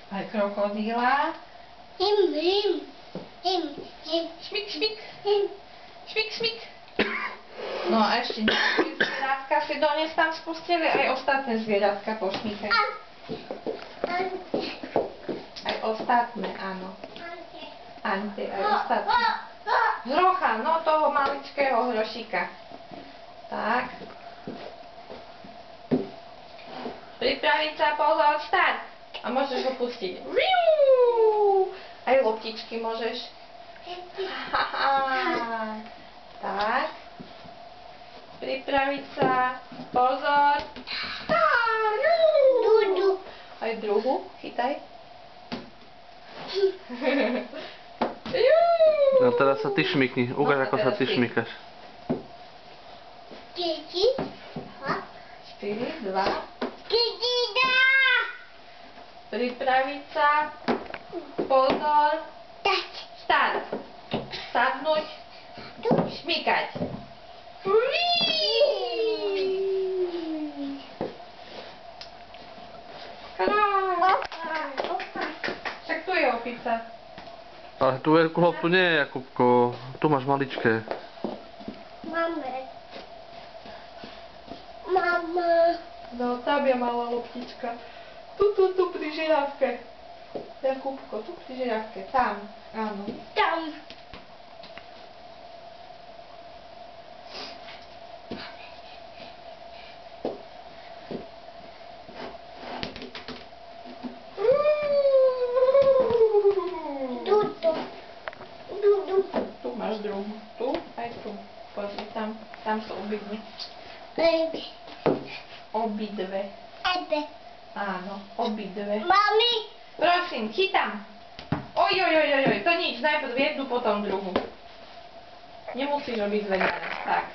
Aj krokodíla. Šmik, šmik. Šmik, šmik. No a ešte ďalšie zvieratka si dones tam spustili, aj ostatné zvieratka pošmíkaj. Aj ostatné, áno. Ante, aj ostatné. Hrocha, no toho maličkého hrošíka. Tak. Pripraviť sa, pozor, štart. A môžeš ho pustiť. Aj loptičky môžeš. Tak. Pripraviť sa, pozor. Aj druhú, chytaj. A teraz sa ty šmykni. Ukáž, ako sa ty šmykáš. 4, 2. Pripraviť sa. Pozor. Start. Sadnúť. Šmykať. Však tu je opica. Ale tú veľkú loptu nie je, Jakubko. Tu máš maličké. Mama. No, tam je malá loptička. Tu pri žirafke. Jakubko, tu pri žirafke. Tam, áno. Tam. Tu máš druhú. Tu, aj tu. Pozri, tam sú obidve. Obidve. Áno, obidve. Mami. Prosím, chytám. Ojojojojoj, to nič, najprv jednu, potom druhú. Nemusíš robiť zvedané. Tak.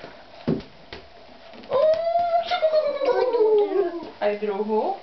Aj druhú.